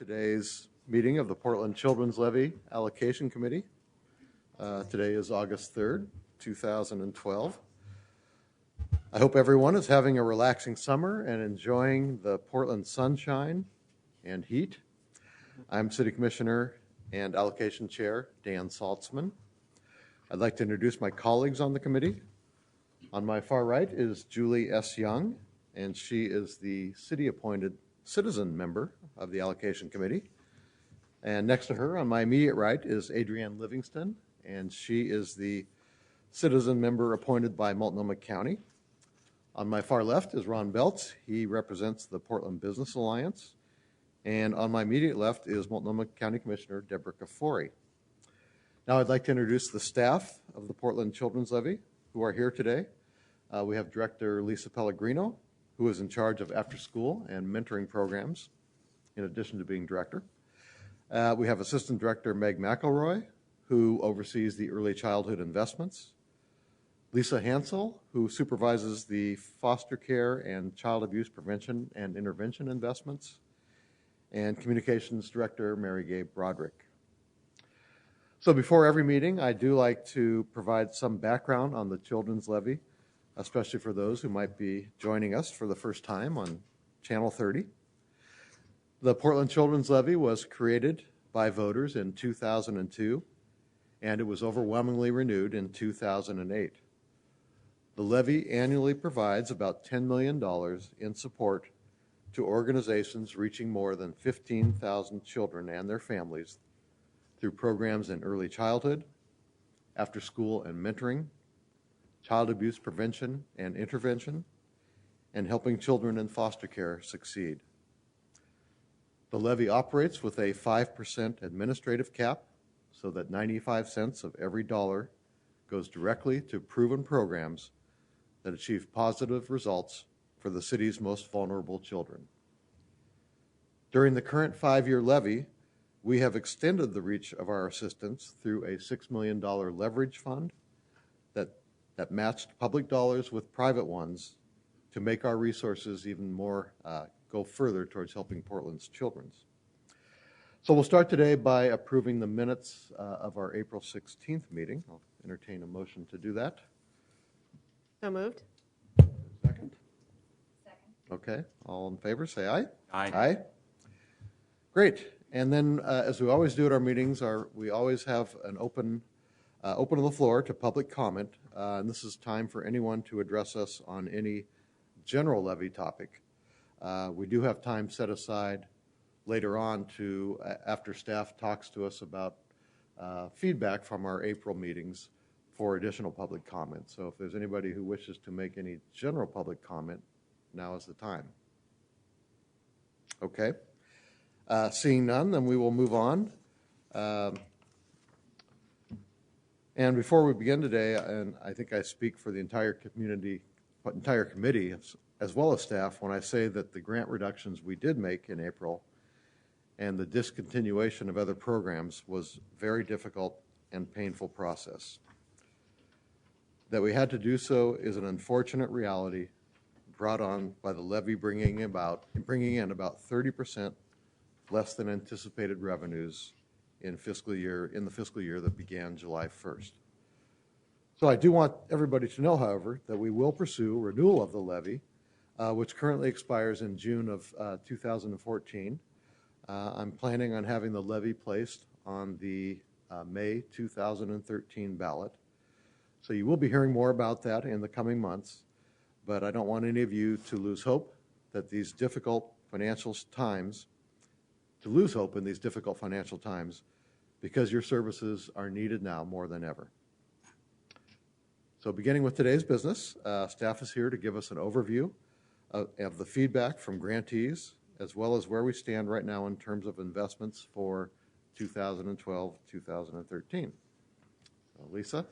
today's meeting of the Portland Children's Levy Allocation Committee. Today is August 3rd, 2012. I hope everyone is having a relaxing summer and enjoying the Portland sunshine and heat. I'm City Commissioner and Allocation Chair Dan Saltzman. I'd like to introduce my colleagues on the committee. On my far right is Julie S. Young, and she is the city-appointed citizen member of the Allocation Committee. And next to her, on my immediate right, is Adrienne Livingston, and she is the citizen member appointed by Multnomah County. On my far left is Ron Beltz. He represents the Portland Business Alliance. And on my immediate left is Multnomah County Commissioner Deborah Kafori. Now I'd like to introduce the staff of the Portland Children's Levy who are here today. We have Director Lisa Pellegrino, who is in charge of after-school and mentoring programs, in addition to being director. We have Assistant Director Meg McElroy, who oversees the early childhood investments. Lisa Hansel, who supervises the foster care and child abuse prevention and intervention investments. And Communications Director Mary Gay Broderick. So before every meeting, I do like to provide some background on the Children's Levy, especially for those who might be joining us for the first time on Channel 30. The Portland Children's Levy was created by voters in 2002, and it was overwhelmingly renewed in 2008. The levy annually provides about $10 million in support to organizations reaching more than 15,000 children and their families through programs in early childhood, after school and mentoring, child abuse prevention and intervention, and helping children in foster care succeed. The levy operates with a 5% administrative cap so that 95 cents of every dollar goes directly to proven programs that achieve positive results for the city's most vulnerable children. During the current 5-year levy, we have extended the reach of our assistance through a $6 million leverage fund that matched public dollars with private ones to make our resources even more, go further towards helping Portland's children. So we'll start today by approving the minutes of our April 16th meeting. I'll entertain a motion to do that. So moved. Second? Second. Okay, all in favor, say aye. Aye. Aye. Great. And then, as we always do at our meetings, we always have an open to the floor to public comment. And this is time for anyone to address us on any general levy topic. We do have time set aside later on to, after staff talks to us about feedback from our April meetings, for additional public comment. So if there's anybody who wishes to make any general public comment, now is the time. Okay. Seeing none, then we will move on. And before we begin today, and I think I speak for the entire committee, as well as staff, when I say that the grant reductions we did make in April and the discontinuation of other programs was very difficult and painful process. That we had to do so is an unfortunate reality brought on by the levy bringing in about 30% less than anticipated revenues in the fiscal year that began July 1st. So I do want everybody to know, however, that we will pursue renewal of the levy, which currently expires in June of 2014. I'm planning on having the levy placed on the May 2013 ballot. So you will be hearing more about that in the coming months, but I don't want any of you to lose hope that these difficult financial times, in these difficult financial times, because your services are needed now more than ever. So beginning with today's business, staff is here to give us an overview of the feedback from grantees, as well as where we stand right now in terms of investments for 2012-2013. Lisa?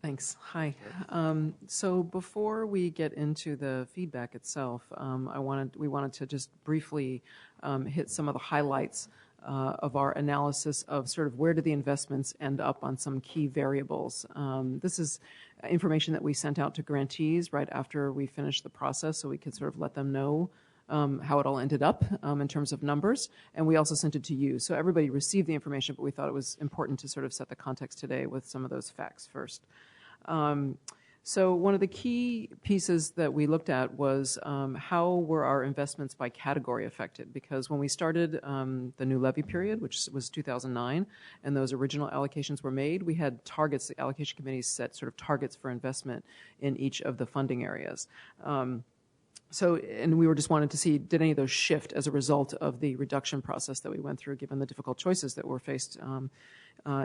Thanks. Hi. So before we get into the feedback itself, we wanted to just briefly hit some of the highlights of our analysis of sort of where do the investments end up on some key variables. This is information that we sent out to grantees right after we finished the process, so we could sort of let them know how it all ended up in terms of numbers, and we also sent it to you. So everybody received the information, but we thought it was important to sort of set the context today with some of those facts first. So one of the key pieces that we looked at was how were our investments by category affected? Because when we started the new levy period, which was 2009, and those original allocations were made, we had targets. The allocation committees set sort of targets for investment in each of the funding areas. And we were just wanting to see, did any of those shift as a result of the reduction process that we went through, given the difficult choices that were faced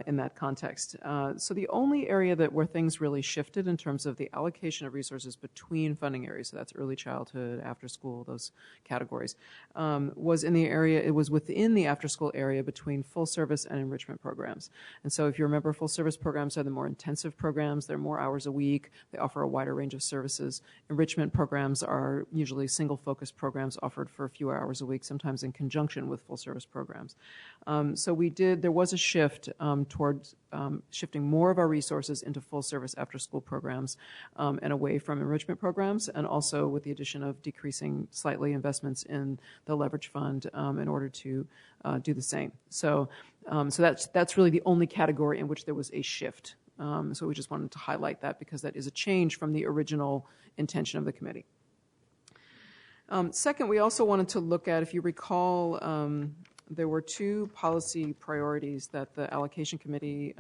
in that context. So the only area where things really shifted in terms of the allocation of resources between funding areas, so that's early childhood, after school, those categories, was in the area, it was within the after school area between full service and enrichment programs. And so if you remember, full service programs are the more intensive programs. They're more hours a week. They offer a wider range of services. Enrichment programs are usually single focus programs offered for a few hours a week, sometimes in conjunction with full service programs. There was a shift towards shifting more of our resources into full service after school programs and away from enrichment programs, and also with the addition of decreasing slightly investments in the leverage fund in order to do the same. So that's really the only category in which there was a shift. So we just wanted to highlight that because that is a change from the original intention of the committee. Second, we also wanted to look at, if you recall, there were two policy priorities that the allocation committee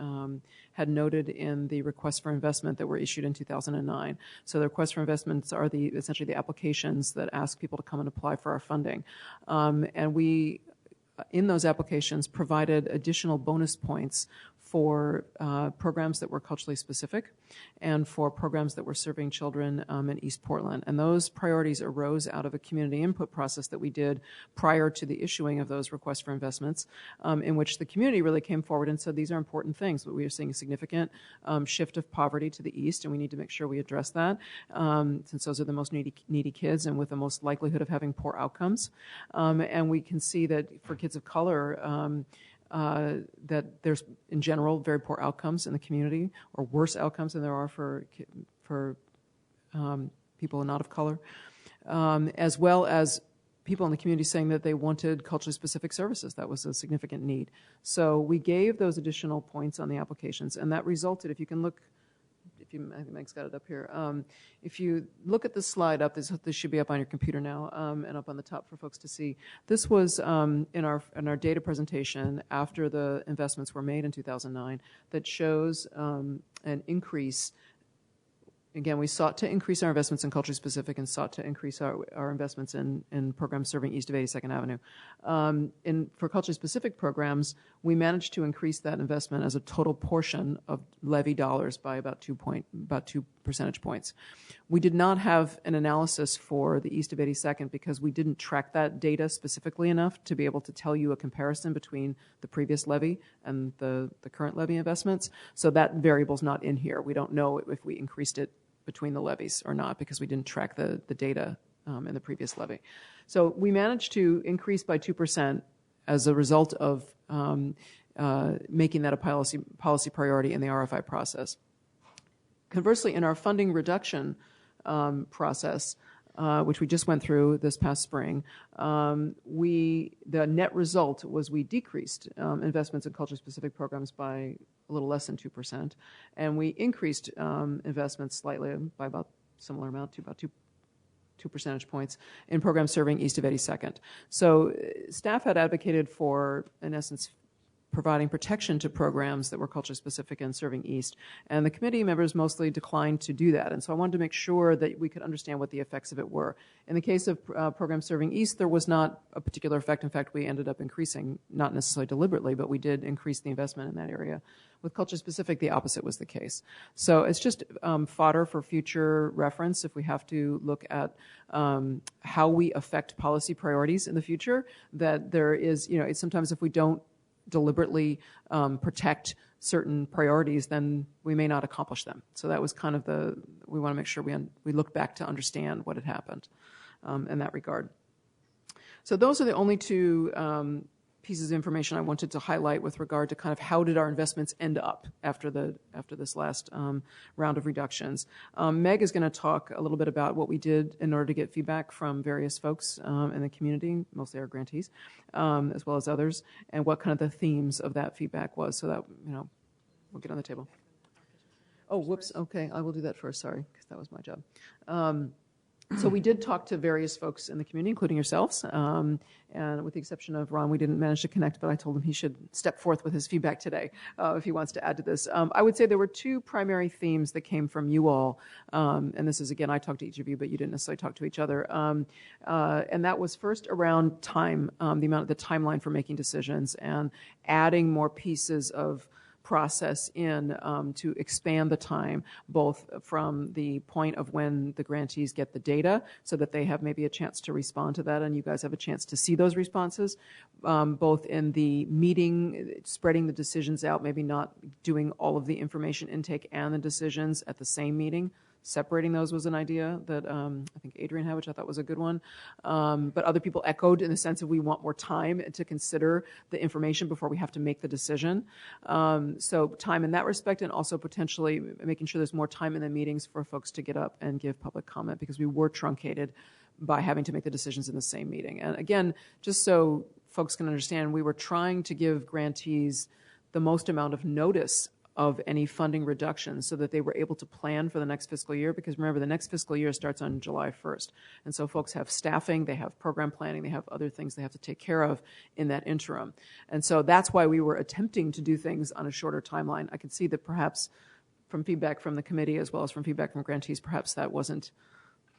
had noted in the request for investment that were issued in 2009. So the requests for investments are essentially the applications that ask people to come and apply for our funding. And we, in those applications, provided additional bonus points for programs that were culturally specific and for programs that were serving children in East Portland. And those priorities arose out of a community input process that we did prior to the issuing of those requests for investments, in which the community really came forward and said, these are important things, but we are seeing a significant shift of poverty to the east, and we need to make sure we address that, since those are the most needy kids and with the most likelihood of having poor outcomes. And we can see that for kids of color, that there's, in general, very poor outcomes in the community, or worse outcomes than there are for people not of color, as well as people in the community saying that they wanted culturally specific services. That was a significant need. So we gave those additional points on the applications, and that resulted, if you can look, I think Meg's got it up here. If you look at the slide up, this should be up on your computer now, and up on the top for folks to see. This was in our data presentation after the investments were made in 2009 that shows an increase. Again, we sought to increase our investments in culturally specific and sought to increase our investments in programs serving east of 82nd Avenue. For culturally specific programs, we managed to increase that investment as a total portion of levy dollars by about 2 percentage points. We did not have an analysis for the east of 82nd because we didn't track that data specifically enough to be able to tell you a comparison between the previous levy and the current levy investments. So that variable's not in here. We don't know if we increased it between the levies or not because we didn't track the data in the previous levy. So we managed to increase by 2% as a result of making that a policy priority in the RFI process. Conversely, in our funding reduction process, which we just went through this past spring, the net result was we decreased investments in culture-specific programs by a little less than 2%, and we increased investments slightly by about similar amount to about 2 percentage points in programs serving east of 82nd. So staff had advocated for, in essence, providing protection to programs that were culture specific and serving east, and the committee members mostly declined to do that. And so I wanted to make sure that we could understand what the effects of it were. In the case of programs serving east, there was not a particular effect. In fact, we ended up increasing, not necessarily deliberately, but we did increase the investment in that area. With culture specific, the opposite was the case. So it's just fodder for future reference if we have to look at how we affect policy priorities in the future, that there is, it's sometimes if we don't deliberately protect certain priorities, then we may not accomplish them. So that was kind of we want to make sure we look back to understand what had happened in that regard. So those are the only two pieces of information I wanted to highlight with regard to kind of how did our investments end up after this last round of reductions. Meg is going to talk a little bit about what we did in order to get feedback from various folks in the community, mostly our grantees, as well as others, and what kind of the themes of that feedback was, so that, we'll get on the table. Oh, whoops. Okay, I will do that first. Sorry, because that was my job. So we did talk to various folks in the community, including yourselves, and with the exception of Ron, we didn't manage to connect, but I told him he should step forth with his feedback today if he wants to add to this. I would say there were two primary themes that came from you all, and this is, again, I talked to each of you, but you didn't necessarily talk to each other, and that was first around time, the timeline for making decisions, and adding more pieces of process in to expand the time, both from the point of when the grantees get the data so that they have maybe a chance to respond to that and you guys have a chance to see those responses, both in the meeting, spreading the decisions out, maybe not doing all of the information intake and the decisions at the same meeting. Separating those was an idea that I think Adrian had, which I thought was a good one. But other people echoed in the sense of we want more time to consider the information before we have to make the decision. So time in that respect, and also potentially making sure there's more time in the meetings for folks to get up and give public comment, because we were truncated by having to make the decisions in the same meeting. And again, just so folks can understand, we were trying to give grantees the most amount of notice of any funding reductions so that they were able to plan for the next fiscal year, because remember, the next fiscal year starts on July 1st. And so folks have staffing, they have program planning, they have other things they have to take care of in that interim. And so that's why we were attempting to do things on a shorter timeline. I could see that perhaps from feedback from the committee as well as from feedback from grantees, perhaps that wasn't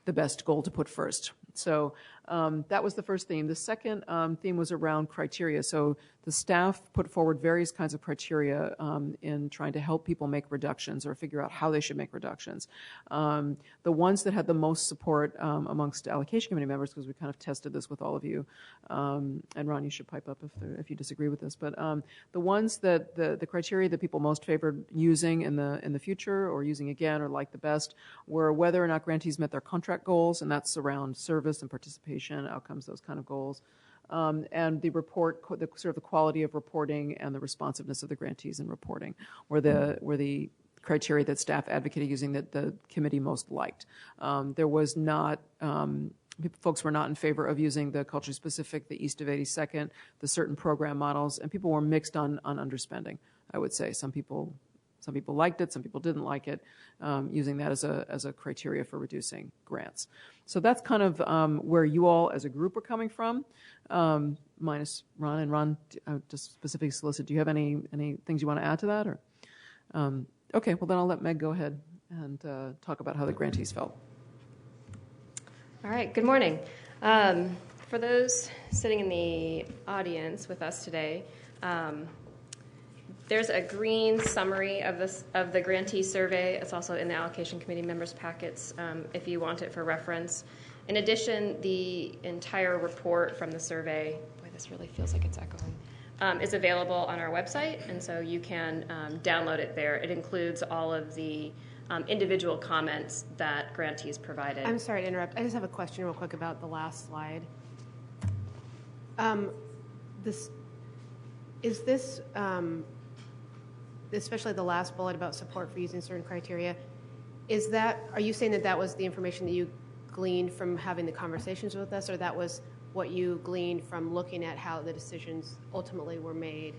the best goal to put first. So that was the first theme. The second theme was around criteria. So the staff put forward various kinds of criteria in trying to help people make reductions or figure out how they should make reductions. The ones that had the most support amongst allocation committee members, because we kind of tested this with all of you, and Ron, you should pipe up if you disagree with this, but the ones that the criteria that people most favored using in the future or using again or like the best were whether or not grantees met their contract goals, and that's around service and participation, outcomes, those kind of goals. And the report, the sort of the quality of reporting and the responsiveness of the grantees in reporting were the criteria that staff advocated using that the committee most liked. There was not, folks were not in favor of using the culturally specific, the East of 82nd, the certain program models, and people were mixed on underspending, I would say. Some people liked it, some people didn't like it, using that as a criteria for reducing grants. So that's kind of where you all as a group are coming from, minus Ron. And Ron, just specifically solicit, do you have any things you want to add to that? Or okay, well then I'll let Meg go ahead and talk about how the grantees felt. All right, good morning. For those sitting in the audience with us today, there's a green summary of the grantee survey. It's also in the allocation committee members' packets if you want it for reference. In addition, the entire report from the survey, boy, this really feels like it's echoing, is available on our website, and so you can download it there. It includes all of the individual comments that grantees provided. I'm sorry to interrupt. I just have a question real quick about the last slide. Especially the last bullet about support for using certain criteria, are you saying that was the information that you gleaned from having the conversations with us, or that was what you gleaned from looking at how the decisions ultimately were made?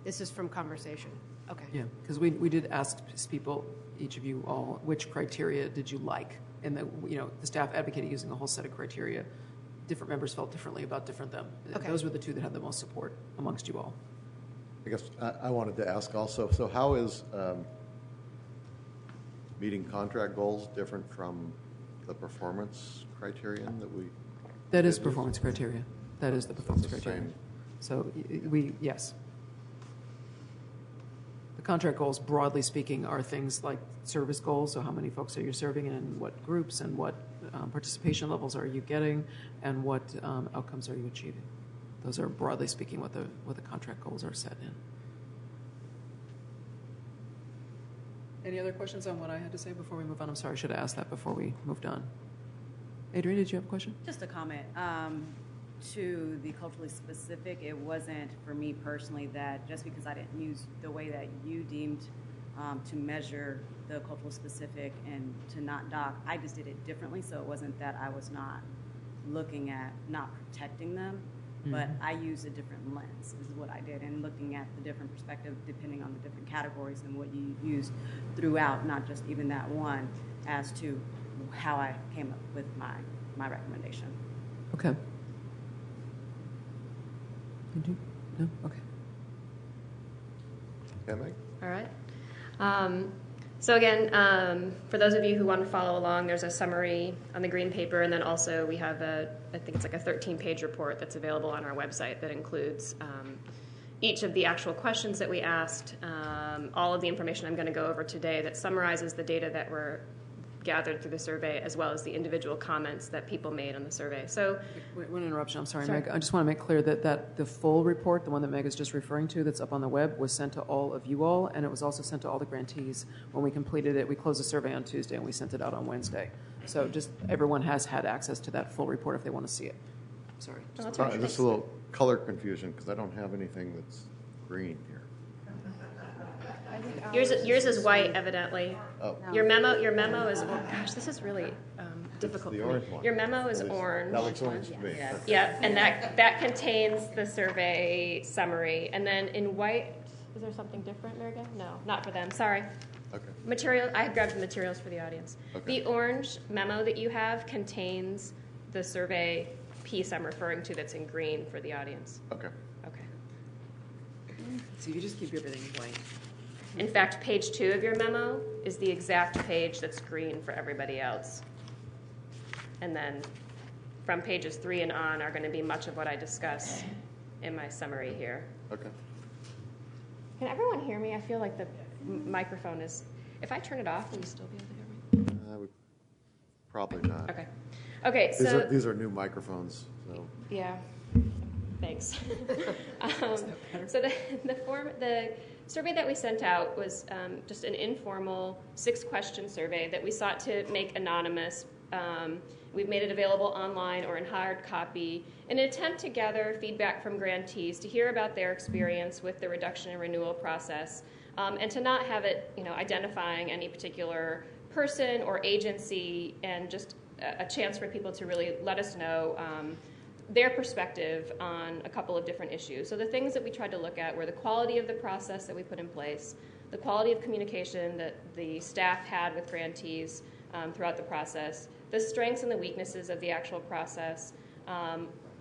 This is from conversation. Okay. Yeah, because we did ask people, each of you all, which criteria did you like? And the staff advocated using a whole set of criteria. Different members felt differently about different them. Okay. Those were the two that had the most support amongst you all. I guess I wanted to ask also, so how is meeting contract goals different from the performance criterion that we... That is performance criteria. That is the performance the criteria. Same. So yes. The contract goals, broadly speaking, are things like service goals, so how many folks are you serving and what groups and what participation levels are you getting and what outcomes are you achieving. Those are, broadly speaking, what the contract goals are set in. Any other questions on what I had to say before we move on? I'm sorry, I should have asked that before we moved on. Adrienne, did you have a question? Just a comment. to the culturally specific, it wasn't for me personally that just because I didn't use the way that you deemed to measure the cultural specific and to not dock, I just did it differently. So it wasn't that I was not looking at not protecting them, but I used a different lens is what I did, and looking at the different perspective depending on the different categories and what you used throughout, not just even that one, as to how I came up with my recommendation. Okay. You do? No? Okay. Okay, Meg? All right. So again, for those of you who want to follow along, there's a summary on the green paper, and then also we have I think it's like a 13-page report that's available on our website that includes each of the actual questions that we asked, all of the information I'm going to go over today that summarizes the data that were gathered through the survey, as well as the individual comments that people made on the survey. So, One interruption. I'm sorry, Meg. I just want to make clear that the full report, the one that Meg is just referring to, that's up on the web, was sent to all of you all, and it was also sent to all the grantees when we completed it. We closed the survey on Tuesday, and we sent it out on Wednesday. So just everyone has had access to that full report if they want to see it. Sorry. oh, that's Sorry, right. this is a little color confusion because I don't have anything that's green here. Yours is white, evidently. Oh, Your memo is. Oh gosh, this is really difficult. the for me. orange one. Your memo is That orange. That looks orange to me. Yeah. Yeah, and that contains the survey summary. And then in white, is there something different, Mariga? No, not for them. Sorry. Okay. Material. I grabbed the materials for the audience. Okay. The orange memo that you have contains the survey piece I'm referring to that's in green for the audience. Okay. Okay. So you just keep everything white. In fact, page 2 of your memo is the exact page that's green for everybody else. And then from pages 3 and on are going to be much of what I discuss in my summary here. Okay. Can everyone hear me? I feel like the microphone is... If I turn it off, will you still be able to hear me? Probably not. Okay. Okay, so... These are new microphones, so. Yeah. Thanks. So the survey that we sent out was just an informal 6-question survey that we sought to make anonymous. We've made it available online or in hard copy in an attempt to gather feedback from grantees to hear about their experience with the reduction and renewal process, and to not have it, identifying any particular person or agency, and just a chance for people to really let us know their perspective on a couple of different issues. So the things that we tried to look at were the quality of the process that we put in place, the quality of communication that the staff had with grantees throughout the process, the strengths and the weaknesses of the actual process,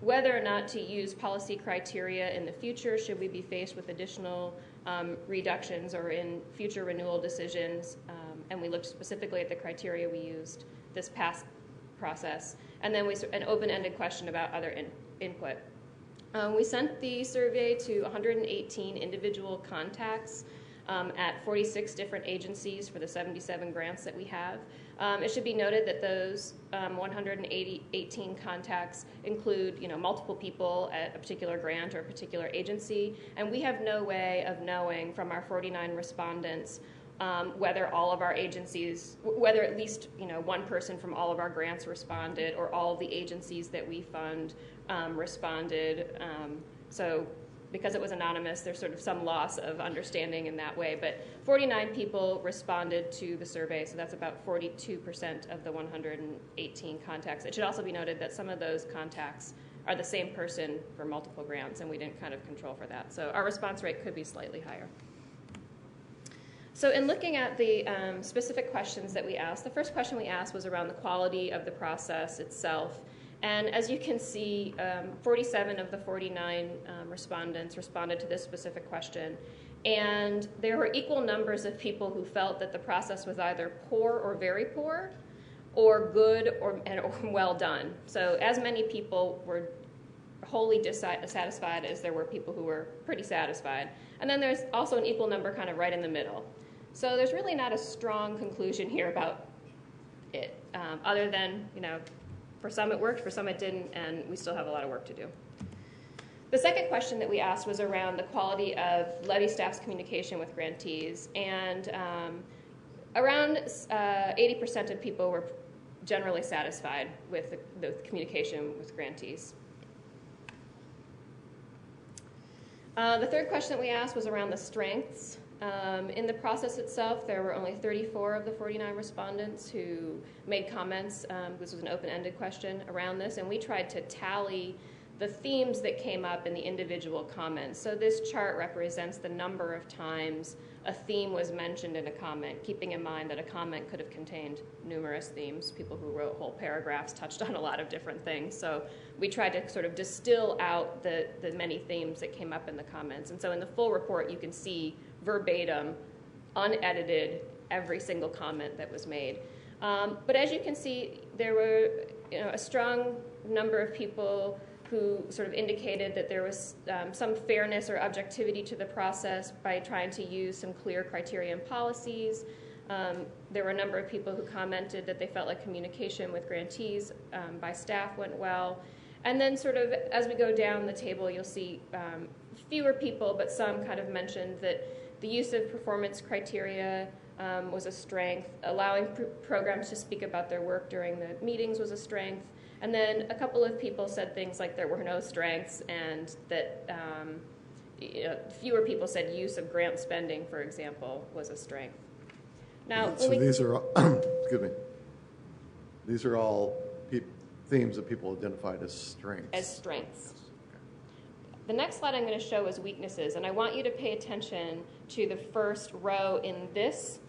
whether or not to use policy criteria in the future should we be faced with additional reductions or in future renewal decisions, and we looked specifically at the criteria we used this past process, and then an open-ended question about other input. We sent the survey to 118 individual contacts at 46 different agencies for the 77 grants that we have. It should be noted that those 118 contacts include, multiple people at a particular grant or a particular agency, and we have no way of knowing from our 49 respondents whether all of our agencies, whether at least one person from all of our grants responded, or all of the agencies that we fund responded. So because it was anonymous, there's sort of some loss of understanding in that way. But 49 people responded to the survey, so that's about 42% of the 118 contacts. It should also be noted that some of those contacts are the same person for multiple grants, and we didn't kind of control for that. So our response rate could be slightly higher. So in looking at the specific questions that we asked, the first question we asked was around the quality of the process itself. And as you can see, 47 of the 49 respondents responded to this specific question. And there were equal numbers of people who felt that the process was either poor or very poor, or good or well done. So as many people were wholly dissatisfied as there were people who were pretty satisfied. And then there's also an equal number kind of right in the middle. So there's really not a strong conclusion here about it, other than, for some it worked, for some it didn't, and we still have a lot of work to do. The second question that we asked was around the quality of Levy staff's communication with grantees, and around 80% of people were generally satisfied with the communication with grantees. The third question that we asked was around the strengths. In the process itself, there were only 34 of the 49 respondents who made comments. This was an open-ended question around this, and we tried to tally the themes that came up in the individual comments. So this chart represents the number of times a theme was mentioned in a comment, keeping in mind that a comment could have contained numerous themes. People who wrote whole paragraphs touched on a lot of different things. So we tried to sort of distill out the many themes that came up in the comments. And so in the full report, you can see verbatim, unedited, every single comment that was made. But as you can see, there were a strong number of people who sort of indicated that there was some fairness or objectivity to the process by trying to use some clear criteria and policies. There were a number of people who commented that they felt like communication with grantees by staff went well. And then sort of as we go down the table, you'll see fewer people, but some kind of mentioned that the use of performance criteria was a strength. Allowing programs to speak about their work during the meetings was a strength. And then a couple of people said things like there were no strengths, and that fewer people said use of grant spending, for example, was a strength. Now, so these are, excuse me, these are all themes that people identified as strengths. As strengths. The next slide I'm going to show is weaknesses, and I want you to pay attention to the first row in this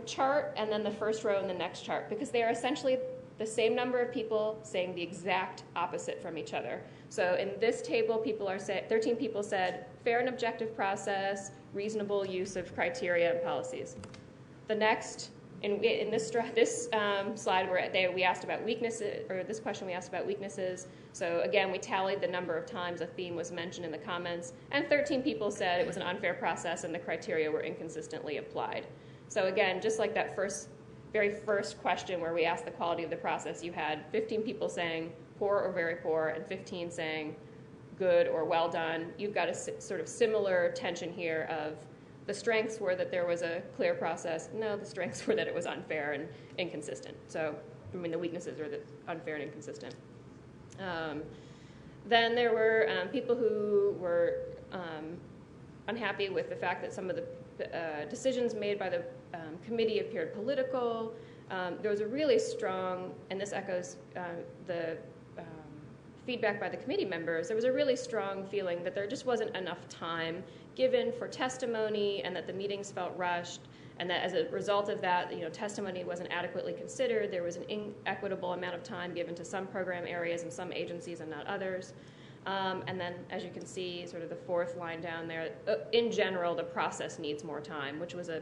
chart and then the first row in the next chart, because they are essentially the same number of people saying the exact opposite from each other. So in this table, 13 people said fair and objective process, reasonable use of criteria and policies. The next, in this slide where we asked about weaknesses, or this question we asked about weaknesses. So again, we tallied the number of times a theme was mentioned in the comments, and 13 people said it was an unfair process and the criteria were inconsistently applied. So again, just like that very first question where we asked the quality of the process, you had 15 people saying poor or very poor and 15 saying good or well done. You've got a sort of similar tension here of the strengths were that there was a clear process. No, the strengths were that it was unfair and inconsistent. So, I mean, the weaknesses are that unfair and inconsistent. Then there were people who were unhappy with the fact that some of the decisions made by the committee appeared political. There was a really strong, and this echoes the feedback by the committee members, there was a really strong feeling that there just wasn't enough time given for testimony and that the meetings felt rushed, and that as a result of that, testimony wasn't adequately considered. There was an inequitable amount of time given to some program areas and some agencies and not others. And then, as you can see, sort of the fourth line down there, in general, the process needs more time, which was a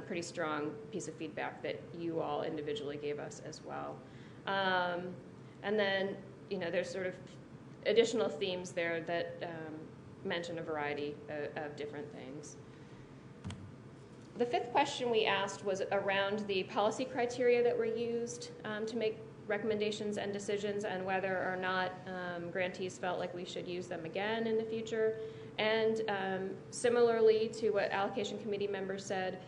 pretty strong piece of feedback that you all individually gave us as well. And then, there's sort of additional themes there that mention a variety of different things. The fifth question we asked was around the policy criteria that were used to make recommendations and decisions, and whether or not grantees felt like we should use them again in the future. And similarly to what allocation committee members said,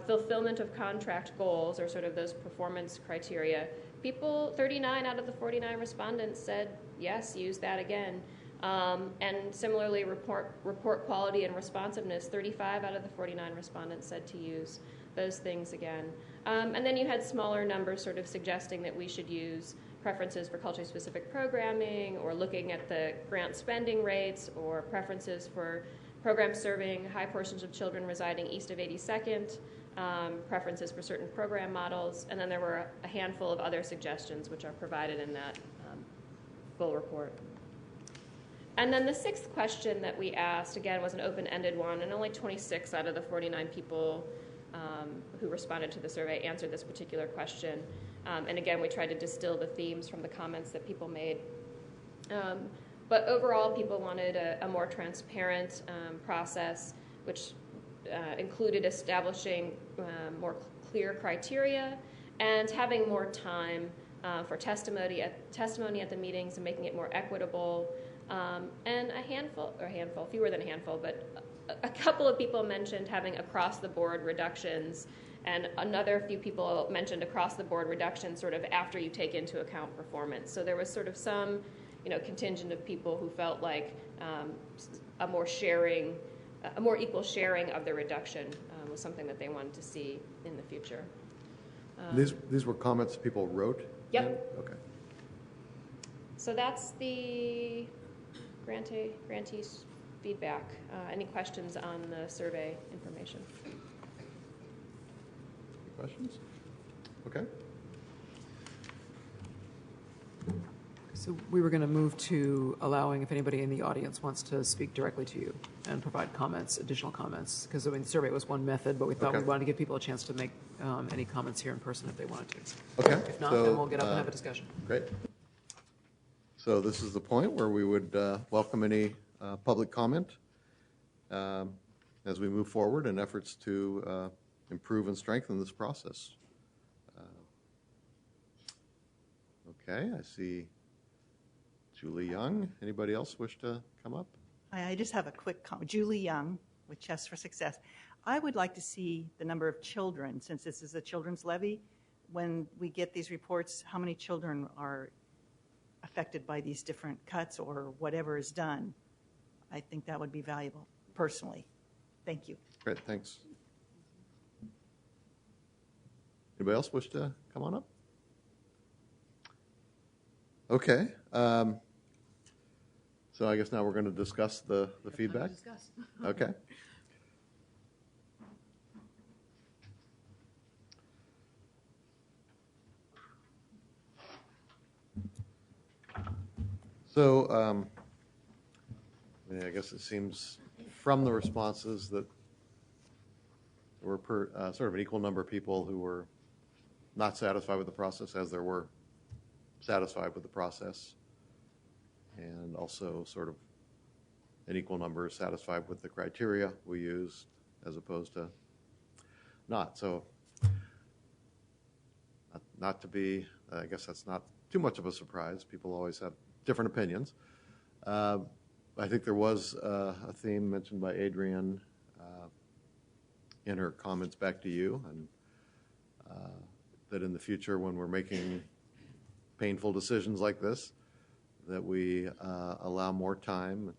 fulfillment of contract goals, or sort of those performance criteria, 39 out of the 49 respondents said, yes, use that again. And similarly, report quality and responsiveness, 35 out of the 49 respondents said to use those things again. And then you had smaller numbers sort of suggesting that we should use preferences for culturally specific programming, or looking at the grant spending rates, or preferences for programs serving high portions of children residing east of 82nd, preferences for certain program models, and then there were a handful of other suggestions which are provided in that full report. And then the sixth question that we asked, again, was an open-ended one, and only 26 out of the 49 people who responded to the survey answered this particular question. And again, we tried to distill the themes from the comments that people made. But overall, people wanted a more transparent process, which included establishing more clear criteria and having more time for testimony at the meetings and making it more equitable. And fewer than a handful, but a couple of people mentioned having across-the-board reductions, and another few people mentioned across-the-board reductions sort of after you take into account performance. So there was sort of some, contingent of people who felt like a more equal sharing of the reduction was something that they wanted to see in the future. These were comments people wrote? Yep. In? Okay. So that's the grantees feedback. Any questions on the survey information? Any questions? Okay. So we were going to move to allowing if anybody in the audience wants to speak directly to you and provide comments, additional comments, because the survey was one method, but we thought we wanted to give people a chance to make any comments here in person if they wanted to. Okay. If not, then we'll get up and have a discussion. Great. So this is the point where we would welcome any public comment as we move forward in efforts to improve and strengthen this process. Okay, I see Julie Young. Anybody else wish to come up? I just have a quick comment. Julie Young with Chess for Success. I would like to see the number of children, since this is a children's levy, when we get these reports, how many children are affected by these different cuts or whatever is done. I think that would be valuable, personally. Thank you. Great, thanks. Anybody else wish to come on up? Okay. So I guess now we're going to discuss the feedback. Okay. So I guess it seems from the responses that there were sort of an equal number of people who were not satisfied with the process as there were satisfied with the process, and also sort of an equal number satisfied with the criteria we used as opposed to not. So not to be, I guess that's not too much of a surprise. People always have different opinions. I think there was a theme mentioned by Adrienne in her comments back to you, and that in the future when we're making painful decisions like this, that we allow more time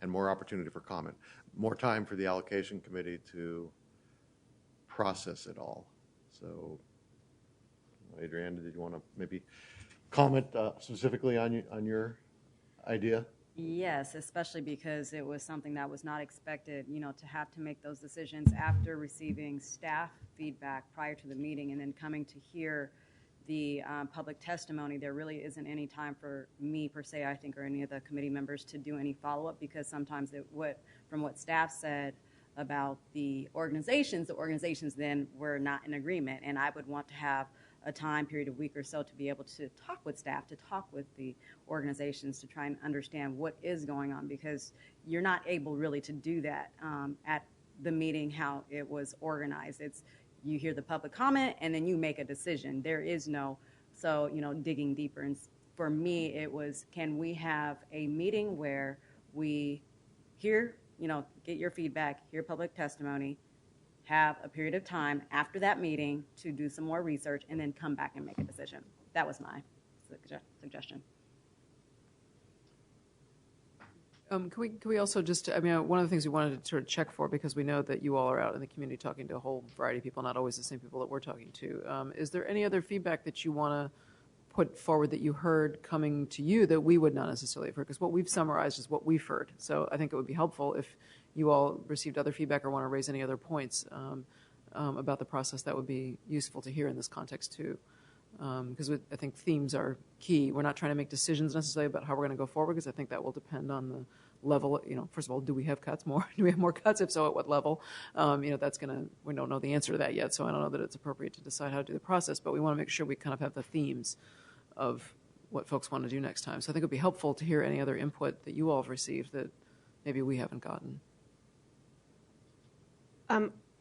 and more opportunity for comment, more time for the allocation committee to process it all. So, Adrienne, did you want to maybe comment specifically on your idea? Yes, especially because it was something that was not expected, to have to make those decisions after receiving staff feedback prior to the meeting and then coming to hear the public testimony. There really isn't any time for me per se, I think, or any of the committee members to do any follow-up, because sometimes from what staff said about the organizations then were not in agreement, and I would want to have a time period, a week or so, to be able to talk with staff, to talk with the organizations, to try and understand what is going on, because you're not able really to do that at the meeting how it was organized. It's you hear the public comment and then you make a decision. There is no, digging deeper. And for me, it was, can we have a meeting where we hear, get your feedback, hear public testimony, have a period of time after that meeting to do some more research, and then come back and make a decision. That was my suggestion. Can we also just, one of the things we wanted to sort of check for, because we know that you all are out in the community talking to a whole variety of people, not always the same people that we're talking to. Is there any other feedback that you want to put forward that you heard coming to you that we would not necessarily have heard? Because what we've summarized is what we've heard. So I think it would be helpful if you all received other feedback or want to raise any other points about the process. That would be useful to hear in this context too. Because I think themes are key. We're not trying to make decisions necessarily about how we're going to go forward, because I think that will depend on the level. First of all, do we have cuts more? Do we have more cuts? If so, at what level? That's going to, we don't know the answer to that yet, so I don't know that it's appropriate to decide how to do the process, but we want to make sure we kind of have the themes of what folks want to do next time. So I think it would be helpful to hear any other input that you all have received that maybe we haven't gotten.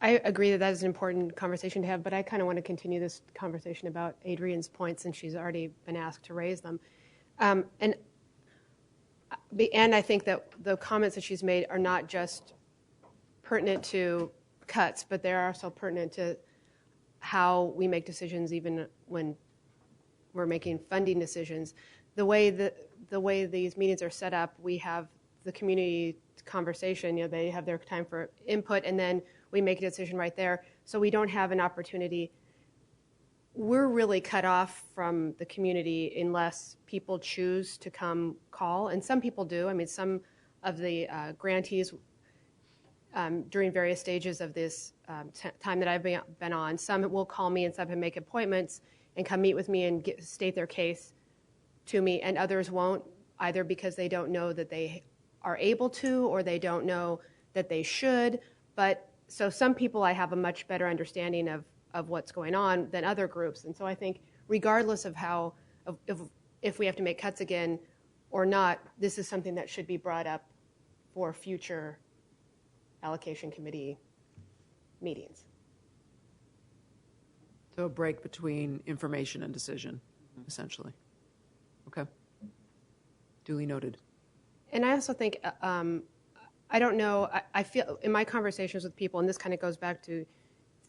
I agree that is an important conversation to have, but I kind of want to continue this conversation about Adrienne's points, and she's already been asked to raise them. And I think that the comments that she's made are not just pertinent to cuts, but they're also pertinent to how we make decisions even when we're making funding decisions. The way that the way these meetings are set up, we have the community conversation, they have their time for input, and then we make a decision right there. So we don't have an opportunity. We're really cut off from the community unless people choose to come call, and some people do. I mean, some of the grantees during various stages of this time that I've been on, some will call me and some have make appointments and come meet with me and state their case to me, and others won't, either because they don't know that they are able to or they don't know that they should. But so some people I have a much better understanding of what's going on than other groups. And so I think regardless of how, if we have to make cuts again or not, this is something that should be brought up for future allocation committee meetings. So a break between information and decision, essentially. Okay. Duly noted. And I also think, I don't know, I feel in my conversations with people, and this kind of goes back to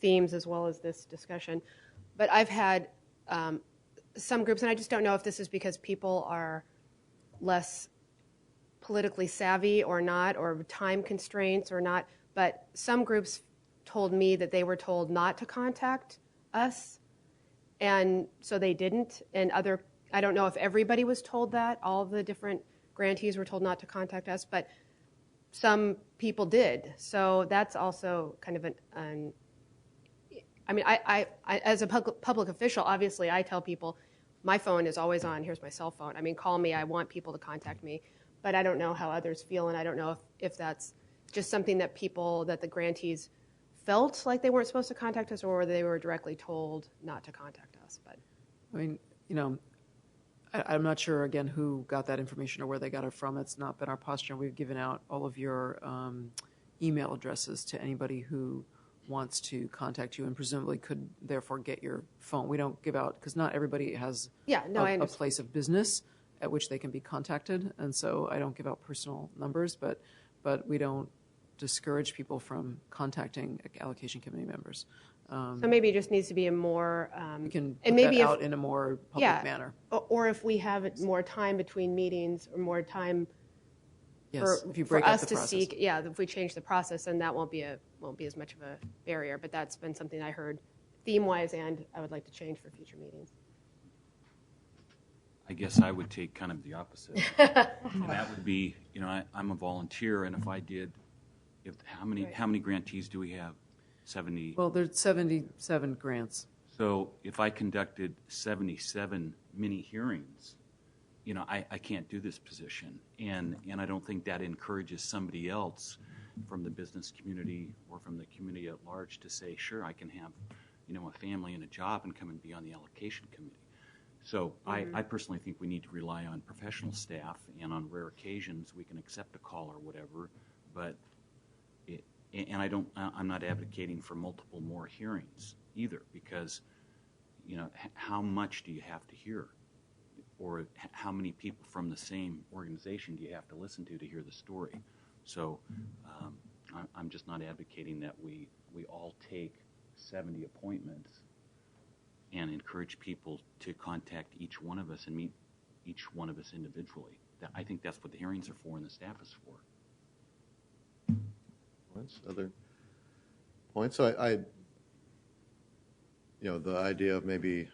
themes as well as this discussion, but I've had some groups, and I just don't know if this is because people are less politically savvy or not, or time constraints or not, but some groups told me that they were told not to contact us, and so they didn't. And I don't know if everybody was told that, all of the different grantees were told not to contact us, but some people did. So that's also kind of I mean, I as a public official, obviously I tell people my phone is always on. Here's my cell phone. I mean, call me. I want people to contact me. But I don't know how others feel, and I don't know if that's just something that the grantees felt like they weren't supposed to contact us, or they were directly told not to contact us. But I mean, I'm not sure, again, who got that information or where they got it from. It's not been our posture. We've given out all of your email addresses to anybody who wants to contact you and presumably could therefore get your phone. We don't give out, because not everybody has a place of business at which they can be contacted, and so I don't give out personal numbers, but we don't discourage people from contacting allocation committee members. So maybe it just needs to be a more we can put and maybe that out in a more public manner. Or if we have more time between meetings, or more time if you break for up us the to process. seek. Yeah, if we change the process, then that won't be as much of a barrier. But that's been something I heard theme-wise, and I would like to change for future meetings. I guess I would take kind of the opposite. And that would be, I'm a volunteer, and how many grantees do we have? 70. Well, there's 77 grants. So if I conducted 77 mini hearings, I can't do this position. And I don't think that encourages somebody else from the business community or from the community at large to say, sure, I can have, a family and a job and come and be on the allocation committee. So I personally think we need to rely on professional staff, and on rare occasions we can accept a call or whatever, but I'm not advocating for multiple more hearings either, because, how much do you have to hear? Or how many people from the same organization do you have to listen to hear the story? So I'm just not advocating that we all take 70 appointments and encourage people to contact each one of us and meet each one of us individually. I think that's what the hearings are for and the staff is for. Other points? So I the idea of maybe,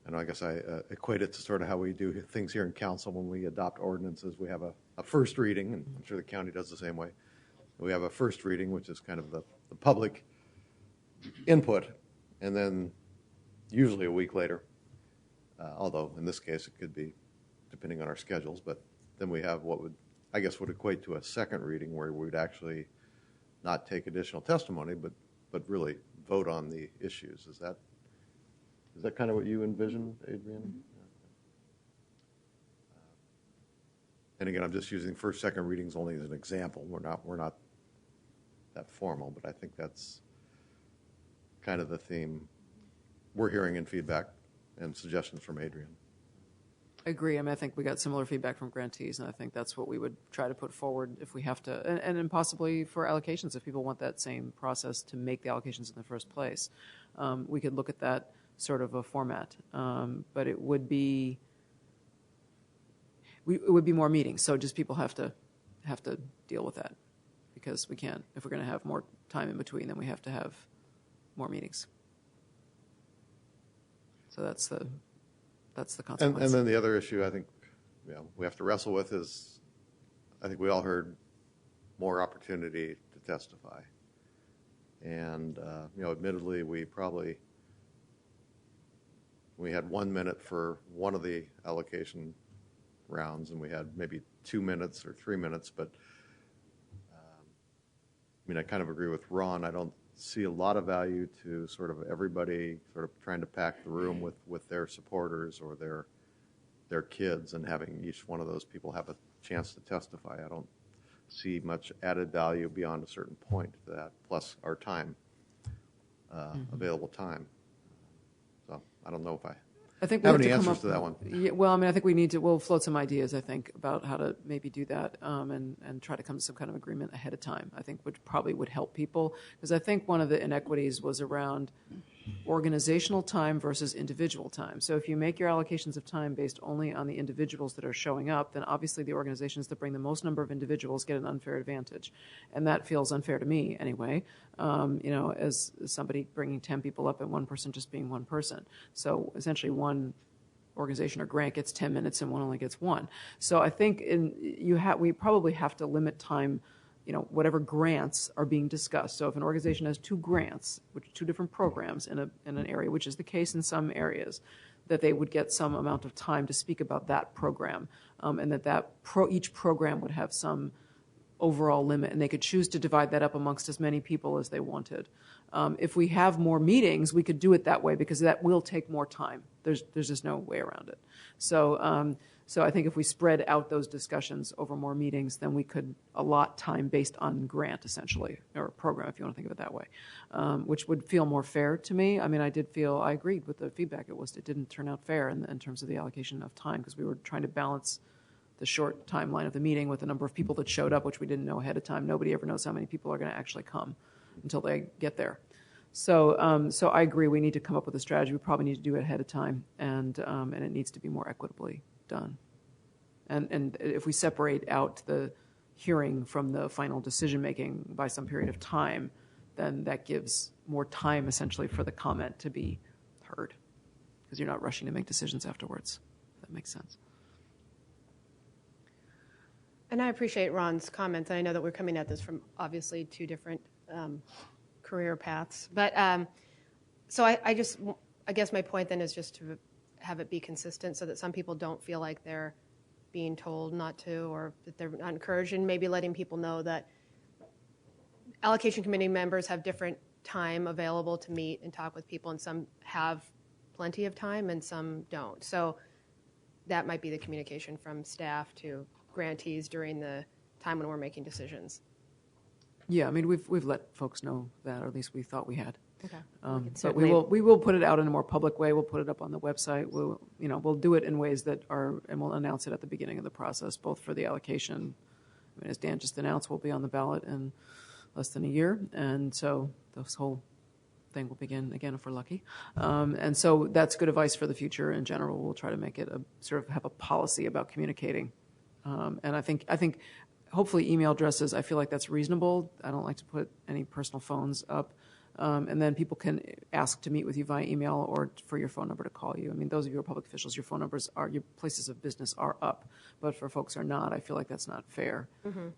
and I guess I equate it to sort of how we do things here in council when we adopt ordinances. We have a first reading, and I'm sure the county does the same way. We have a first reading, which is kind of the public input, and then usually a week later, although in this case it could be depending on our schedules, but then we have what would equate to a second reading, where we would actually not take additional testimony, but really vote on the issues. Is that kind of what you envision, Adrienne? And again, I'm just using first, second readings only as an example. We're not that formal, but I think that's kind of the theme we're hearing in feedback and suggestions from Adrienne. I agree. I think we got similar feedback from grantees, and I think that's what we would try to put forward if we have to, and possibly for allocations, if people want that same process to make the allocations in the first place. We could look at that sort of a format, but it would be it would be more meetings. So just people have to deal with that, because we can't, if we're going to have more time in between, then we have to have more meetings. So that's the consequence. And then the other issue I think we have to wrestle with is, I think we all heard more opportunity to testify. And, admittedly, we had 1 minute for one of the allocation rounds, and we had maybe 2 minutes or 3 minutes, but I kind of agree with Ron. I don't see a lot of value to sort of everybody sort of trying to pack the room with their supporters or their kids and having each one of those people have a chance to testify. I don't see much added value beyond a certain point to that, plus our time, available time. So I don't know if I think we have have any to come answers up, to that one. Yeah, well, I think we'll float some ideas, I think, about how to maybe do that, and try to come to some kind of agreement ahead of time. I think probably would help people, because I think one of the inequities was around organizational time versus individual time. So if you make your allocations of time based only on the individuals that are showing up, then obviously the organizations that bring the most number of individuals get an unfair advantage. And that feels unfair to me anyway, as somebody bringing 10 people up and one person just being one person. So essentially one organization or grant gets 10 minutes and one only gets 1. So I think we probably have to limit time, whatever grants are being discussed. So if an organization has 2 grants, which are 2 different programs in an area, which is the case in some areas, that they would get some amount of time to speak about that program, and that each program would have some overall limit, and they could choose to divide that up amongst as many people as they wanted. If we have more meetings, we could do it that way, because that will take more time. There's just no way around it. So I think if we spread out those discussions over more meetings, then we could allot time based on grant, essentially, or program, if you want to think of it that way, which would feel more fair to me. I agreed with the feedback. It didn't turn out fair in terms of the allocation of time, because we were trying to balance the short timeline of the meeting with the number of people that showed up, which we didn't know ahead of time. Nobody ever knows how many people are going to actually come until they get there. So I agree. We need to come up with a strategy. We probably need to do it ahead of time, and it needs to be more equitably done. And if we separate out the hearing from the final decision making by some period of time, then that gives more time essentially for the comment to be heard, because you're not rushing to make decisions afterwards. If that makes sense. And I appreciate Ron's comments. I know that we're coming at this from obviously 2 different career paths. But so I guess my point then is just to have it be consistent, so that some people don't feel like they're being told not to, or that they're not encouraged, and maybe letting people know that allocation committee members have different time available to meet and talk with people, and some have plenty of time and some don't. So that might be the communication from staff to grantees during the time when we're making decisions. Yeah, we've let folks know that, or at least we thought we had. Okay. But we will put it out in a more public way. We'll put it up on the website. We'll do it in ways that are, and we'll announce it at the beginning of the process, both for the allocation. As Dan just announced, we'll be on the ballot in less than a year, and so this whole thing will begin again if we're lucky. And so that's good advice for the future in general. We'll try to make it have a policy about communicating. And I think hopefully email addresses, I feel like that's reasonable. I don't like to put any personal phones up. And then people can ask to meet with you via email or for your phone number to call you. Those of you who are public officials, your phone numbers your places of business are up. But for folks who are not, I feel like that's not fair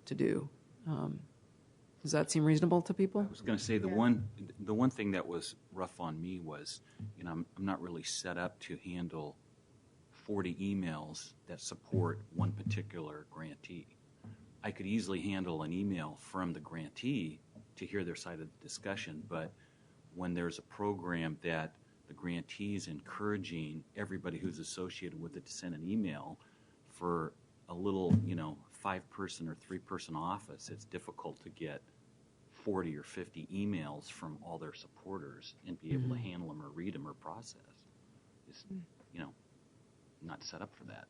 to do. Does that seem reasonable to people? I was going to say the one thing that was rough on me was, I'm not really set up to handle 40 emails that support one particular grantee. I could easily handle an email from the grantee to hear their side of the discussion, but when there's a program that the grantee is encouraging everybody who's associated with it to send an email for a little, 5-person or 3-person office, it's difficult to get 40 or 50 emails from all their supporters and be able to handle them or read them or process. It's, not set up for that.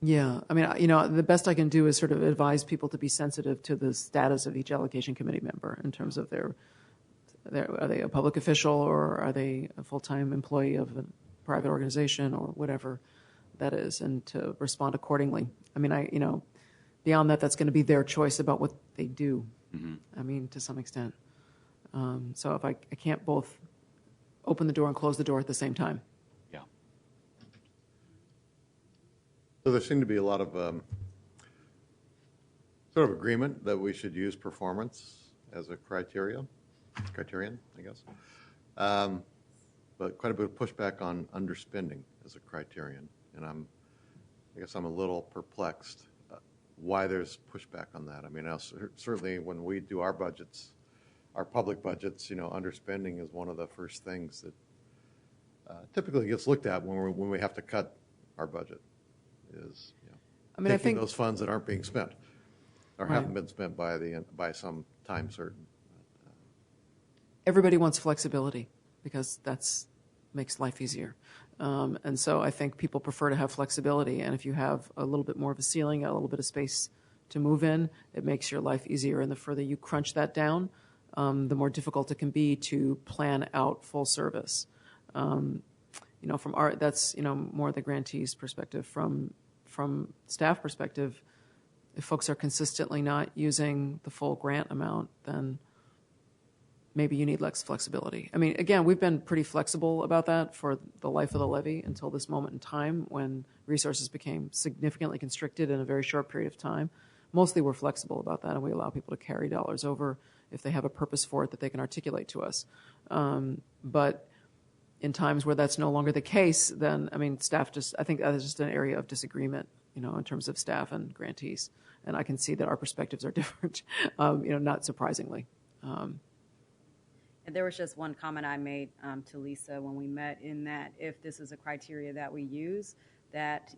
Yeah, the best I can do is sort of advise people to be sensitive to the status of each allocation committee member in terms of are they a public official, or are they a full-time employee of a private organization, or whatever that is, and to respond accordingly. I mean, beyond that, that's going to be their choice about what they do. I mean, to some extent. So if I can't both open the door and close the door at the same time. Yeah. So there seemed to be a lot of sort of agreement that we should use performance as a criterion, I guess. But quite a bit of pushback on underspending as a criterion. And I guess I'm a little perplexed why there's pushback on that. I mean, certainly when we do our budgets, our public budgets, underspending is one of the first things that typically gets looked at when we have to cut our budget. Is I think those funds that aren't being spent or haven't been spent by some time certain. Everybody wants flexibility because that's makes life easier. And so I think people prefer to have flexibility. And if you have a little bit more of a ceiling, a little bit of space to move in, it makes your life easier. And the further you crunch that down, the more difficult it can be to plan out full service. From that's more the grantee's perspective. From staff perspective, if folks are consistently not using the full grant amount, then maybe you need less flexibility. I mean, again, we've been pretty flexible about that for the life of the levy until this moment in time when resources became significantly constricted in a very short period of time. Mostly we're flexible about that, and we allow people to carry dollars over if they have a purpose for it that they can articulate to us. But in times where that's no longer the case, then, I mean, I think that is just an area of disagreement, in terms of staff and grantees. And I can see that our perspectives are different, not surprisingly. And there was just one comment I made to Lisa when we met, in that if this is a criteria that we use, that,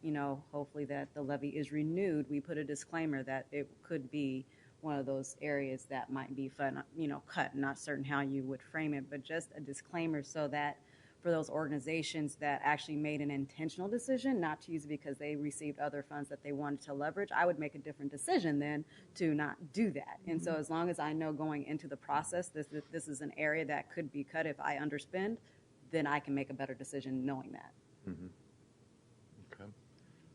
hopefully that the levy is renewed, we put a disclaimer that it could be one of those areas that might be fun, cut. Not certain how you would frame it, but just a disclaimer so that for those organizations that actually made an intentional decision not to use it because they received other funds that they wanted to leverage, I would make a different decision then to not do that. And so as long as I know going into the process this is an area that could be cut if I underspend, then I can make a better decision knowing that. Mm-hmm. Okay.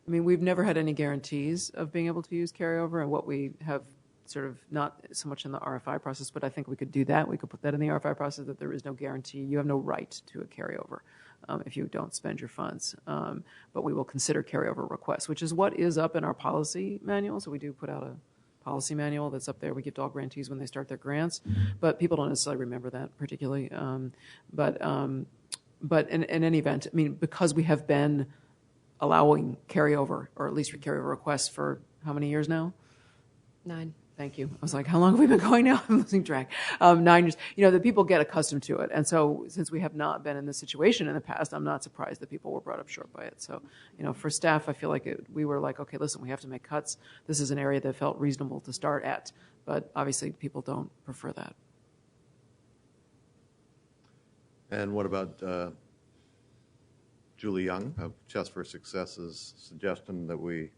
I mean, we've never had any guarantees of being able to use carryover, and what we have sort of not so much in the RFI process, but I think we could do that. We could put that in the RFI process, that there is no guarantee. You have no right to a carryover if you don't spend your funds. But we will consider carryover requests, which is what is up in our policy manual. So we do put out a policy manual that's up there. We give to all grantees when they start their grants, but people don't necessarily remember that particularly. But in any event, I mean, because we have been allowing carryover, or at least carryover requests for how many years now? 9. Thank you. I was like, how long have we been going now? I'm losing track. 9 years. The people get accustomed to it. And so since we have not been in this situation in the past, I'm not surprised that people were brought up short by it. So, for staff, I feel like we were like, okay, listen, we have to make cuts. This is an area that felt reasonable to start at. But obviously people don't prefer that. And what about Julie Young of Chess for Success's suggestion that we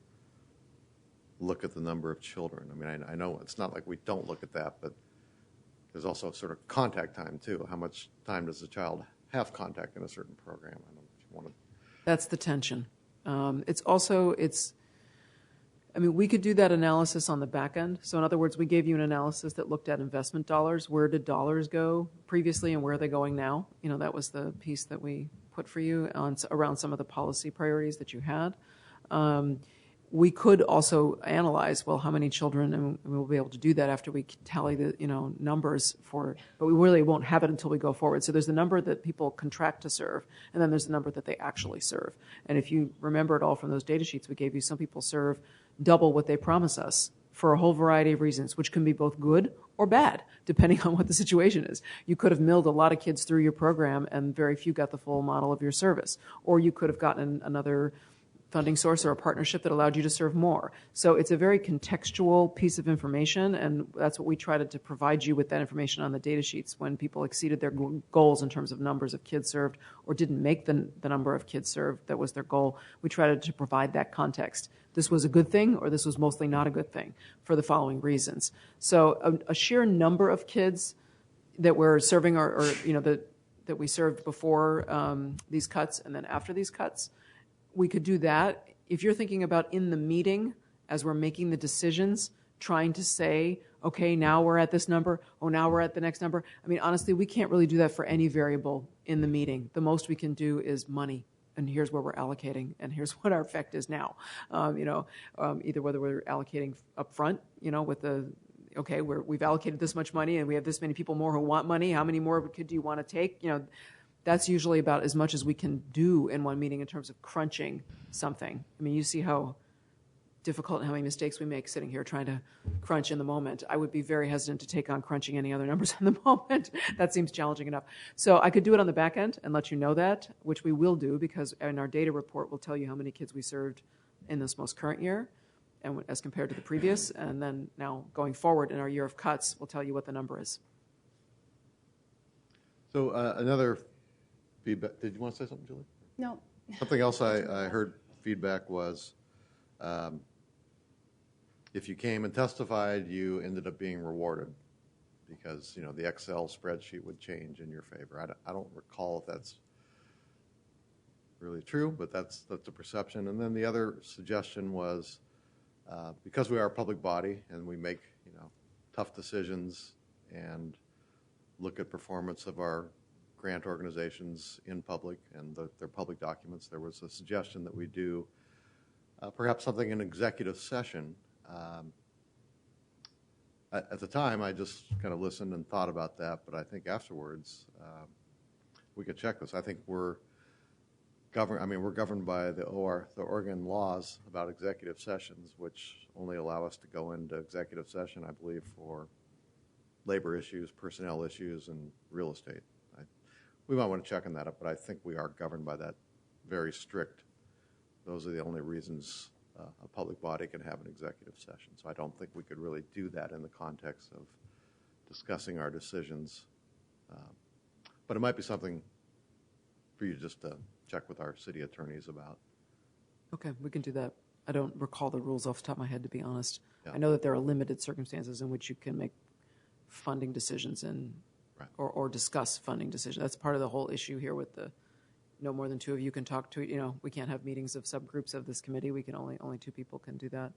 look at the number of children? I mean, I know it's not like we don't look at that, but there's also sort of contact time too. How much time does a child have contact in a certain program? I don't know if you want to. That's the tension. We could do that analysis on the back end. So in other words, we gave you an analysis that looked at investment dollars. Where did dollars go previously and where are they going now? That was the piece that we put for you around some of the policy priorities that you had. We could also analyze, well, how many children, and we'll be able to do that after we tally the numbers but we really won't have it until we go forward. So there's the number that people contract to serve, and then there's the number that they actually serve. And if you remember it all from those data sheets we gave you, some people serve double what they promise us for a whole variety of reasons, which can be both good or bad, depending on what the situation is. You could have milled a lot of kids through your program and very few got the full model of your service. Or you could have gotten another funding source or a partnership that allowed you to serve more. So it's a very contextual piece of information, and that's what we tried to provide you with, that information on the data sheets when people exceeded their goals in terms of numbers of kids served or didn't make the number of kids served that was their goal. We tried to provide that context. This was a good thing, or this was mostly not a good thing for the following reasons. So a sheer number of kids that we're serving that we served before these cuts and then after these cuts, we could do that. If you're thinking about in the meeting as we're making the decisions, trying to say, okay, now we're at this number, oh, now we're at the next number. I mean, honestly, we can't really do that for any variable in the meeting. The most we can do is money, and here's where we're allocating, and here's what our effect is now. Either whether we're allocating up front, with the, okay, we've allocated this much money, and we have this many people more who want money. How many more do you want to take? That's usually about as much as we can do in one meeting in terms of crunching something. I mean, you see how difficult and how many mistakes we make sitting here trying to crunch in the moment. I would be very hesitant to take on crunching any other numbers in the moment. That seems challenging enough. So I could do it on the back end and let you know that, which we will do, because in our data report we'll tell you how many kids we served in this most current year and as compared to the previous, and then now going forward in our year of cuts, we'll tell you what the number is. So another feedback. Did you want to say something, Julie? No. Something else I heard feedback was if you came and testified, you ended up being rewarded because the Excel spreadsheet would change in your favor. I don't recall if that's really true, but that's a perception. And then the other suggestion was because we are a public body and we make tough decisions and look at performance of our grant organizations in public and their public documents, there was a suggestion that we do perhaps something in executive session. At the time, I just kind of listened and thought about that, but I think afterwards we could check this. I think we're governed by the Oregon laws about executive sessions, which only allow us to go into executive session, I believe, for labor issues, personnel issues, and real estate. We might want to check on that up, but I think we are governed by that very strict. Those are the only reasons a public body can have an executive session. So I don't think we could really do that in the context of discussing our decisions. But it might be something for you just to check with our city attorneys about. Okay, we can do that. I don't recall the rules off the top of my head, to be honest. Yeah. I know that there are limited circumstances in which you can make funding decisions or discuss funding decisions. That's part of the whole issue here with the no more than two of you can talk to, we can't have meetings of subgroups of this committee. We can only two people can do that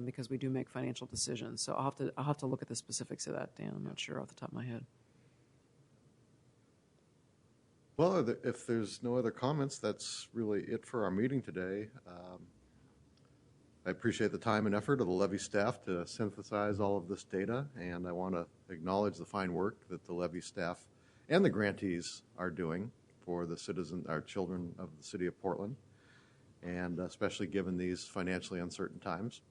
because we do make financial decisions. So I'll have to look at the specifics of that, Dan. I'm not sure off the top of my head. Well, if there's no other comments, that's really it for our meeting today. I appreciate the time and effort of the Levy staff to synthesize all of this data, and I want to acknowledge the fine work that the Levy staff and the grantees are doing for the our children of the city of Portland, and especially given these financially uncertain times.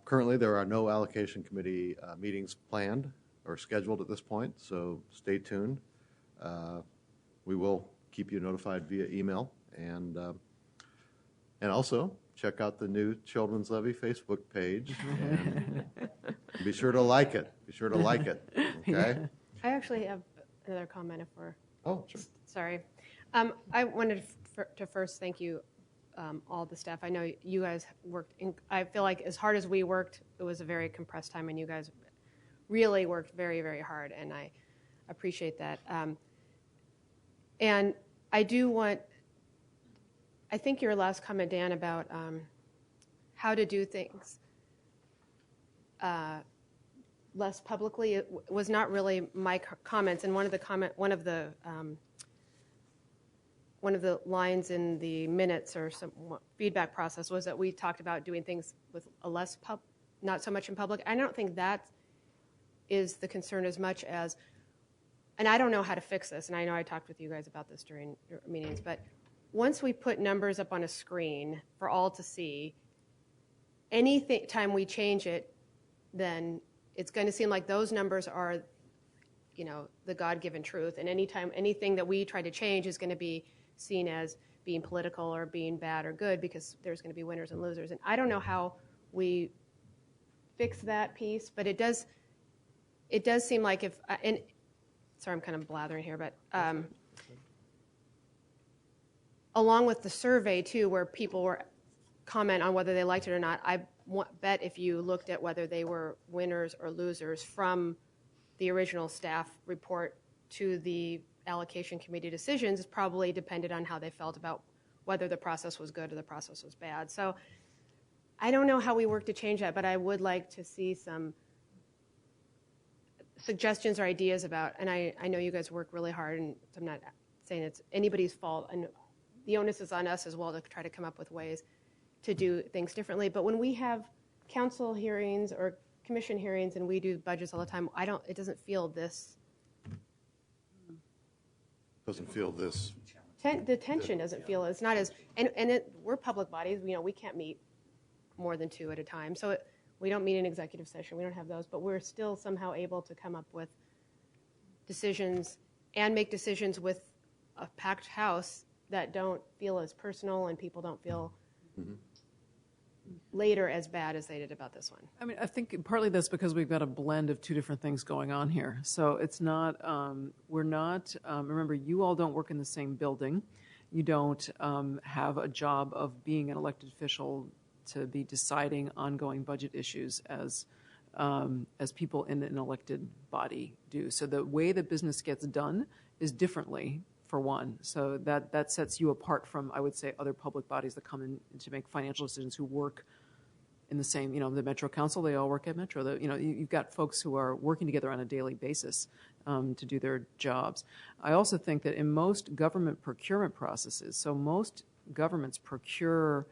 Currently, there are no allocation committee meetings planned or scheduled at this point, so stay tuned. We will keep you notified via email, and also check out the new Children's Levy Facebook page, and be sure to like it. Be sure to like it, okay? I actually have another comment if we're... Oh, sure. Sorry. I wanted to first thank you, all the staff. I know you guys worked, I feel like as hard as we worked, it was a very compressed time, and you guys really worked very, very hard, and I appreciate that. And I think your last comment, Dan, about how to do things less publicly, it was not really my comments. And one of the lines in the minutes or some feedback process was that we talked about doing things with a less not so much in public. I don't think that is the concern as much as, and I don't know how to fix this, and I know I talked with you guys about this during your meetings, but once we put numbers up on a screen for all to see, time we change it, then it's going to seem like those numbers are, the God-given truth, and anything that we try to change is going to be seen as being political or being bad or good because there's going to be winners and losers. And I don't know how we fix that piece, but it does seem like sorry, I'm kind of blathering here, but along with the survey too, where people were comment on whether they liked it or not, I bet if you looked at whether they were winners or losers from the original staff report to the allocation committee decisions, it probably depended on how they felt about whether the process was good or the process was bad. So I don't know how we work to change that, but I would like to see some suggestions or ideas about, and I know you guys work really hard, and I'm not saying it's anybody's fault, and the onus is on us as well to try to come up with ways to do things differently. But when we have council hearings or commission hearings and we do budgets all the time, it doesn't feel this. Doesn't feel this. The tension doesn't feel, it's not as, we're public bodies, we can't meet more than 2 at a time. So we don't meet in executive session, we don't have those, but we're still somehow able to come up with decisions and make decisions with a packed house that don't feel as personal and people don't feel later as bad as they did about this one. I mean, I think partly that's because we've got a blend of 2 different things going on here. So it's not, we're not, remember, you all don't work in the same building. You don't have a job of being an elected official to be deciding ongoing budget issues as people in an elected body do. So the way that business gets done is differently, for one. So that sets you apart from, I would say, other public bodies that come in to make financial decisions who work in the same, the Metro Council, they all work at Metro. You've got folks who are working together on a daily basis to do their jobs. I also think that in most government procurement processes, so most governments procure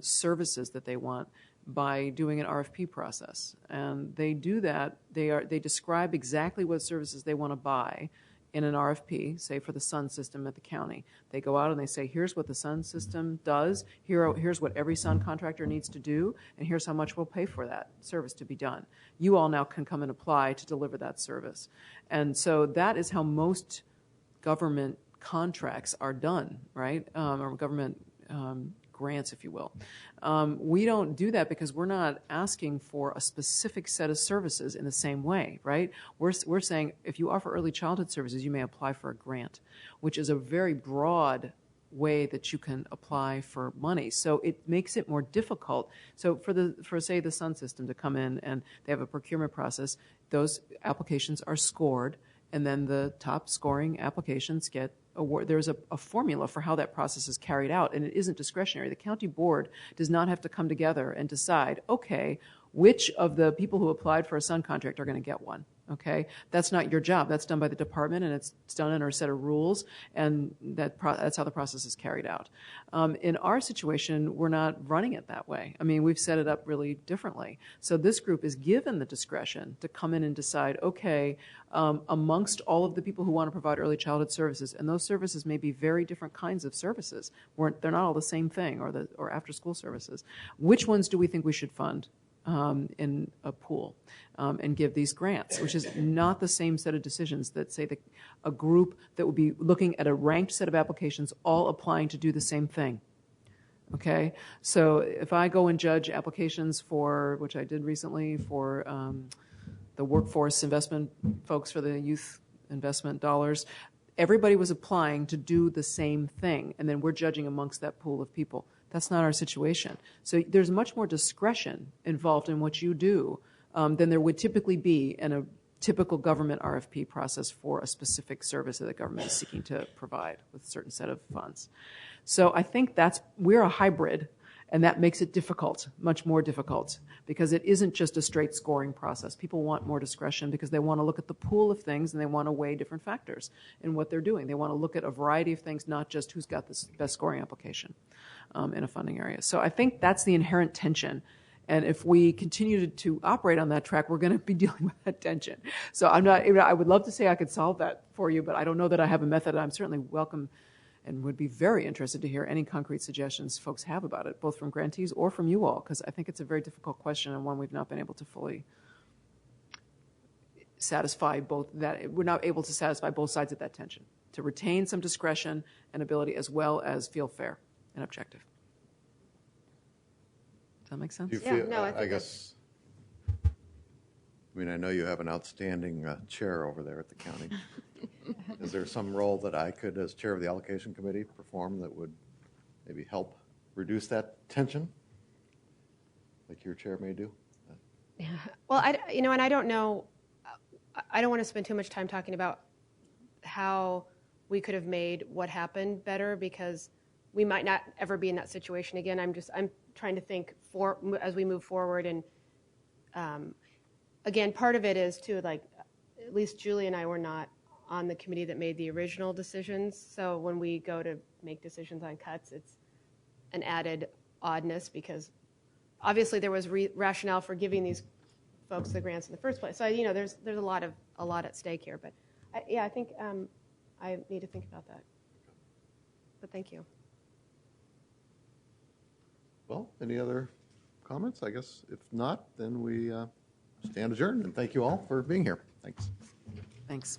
services that they want by doing an RFP process. And they do that, they describe exactly what services they want to buy in an RFP, say for the Sun system at the county. They go out and they say, here's what the Sun system does, here's what every Sun contractor needs to do, and here's how much we'll pay for that service to be done. You all now can come and apply to deliver that service. And so that is how most government contracts are done, right? Or government grants, if you will. We don't do that because we're not asking for a specific set of services in the same way, right? We're saying if you offer early childhood services, you may apply for a grant, which is a very broad way that you can apply for money. So it makes it more difficult. So for say the Sun system to come in and they have a procurement process, those applications are scored, and then the top scoring applications get award. There's a formula for how that process is carried out, and it isn't discretionary. The county board does not have to come together and decide, okay, which of the people who applied for a Sun contract are going to get one. Okay, that's not your job. That's done by the department, and it's done under a set of rules, and that's how the process is carried out. In our situation, we're not running it that way. I mean, we've set it up really differently. So this group is given the discretion to come in and decide, okay, amongst all of the people who want to provide early childhood services, and those services may be very different kinds of services. They're not all the same thing, or after-school services. Which ones do we think we should fund in a pool and give these grants, which is not the same set of decisions that say that a group that would be looking at a ranked set of applications all applying to do the same thing. Okay, so if I go and judge applications for, which I did recently, for the workforce investment folks for the youth investment dollars, everybody was applying to do the same thing, and then we're judging amongst that pool of people. That's not our situation. So there's much more discretion involved in what you do than there would typically be in a typical government RFP process for a specific service that the government is seeking to provide with a certain set of funds. So I think we're a hybrid, and that makes it difficult, much more difficult, because it isn't just a straight scoring process. People want more discretion because they want to look at the pool of things and they want to weigh different factors in what they're doing. They want to look at a variety of things, not just who's got the best scoring application in a funding area. So I think that's the inherent tension. And if we continue to operate on that track, we're going to be dealing with that tension. So I would love to say I could solve that for you, but I don't know that I have a method. I'm certainly welcome and would be very interested to hear any concrete suggestions folks have about it, both from grantees or from you all, because I think it's a very difficult question and one we've not been able to fully satisfy we're not able to satisfy both sides of that tension, to retain some discretion and ability as well as feel fair and objective. Does that make sense? Do you feel, I guess, I know you have an outstanding chair over there at the county. Is there some role that I could, as chair of the allocation committee, perform that would maybe help reduce that tension, like your chair may do? Yeah. Well, and I don't know, I don't want to spend too much time talking about how we could have made what happened better, because we might not ever be in that situation again. I'm trying to think as we move forward. And again, part of it is too, like, at least Julie and I were not on the committee that made the original decisions. So when we go to make decisions on cuts, it's an added oddness because obviously there was rationale for giving these folks the grants in the first place. So there's a lot at stake here. But I think I need to think about that. But thank you. Well, any other comments? I guess if not, then we stand adjourned. And thank you all for being here. Thanks. Thanks.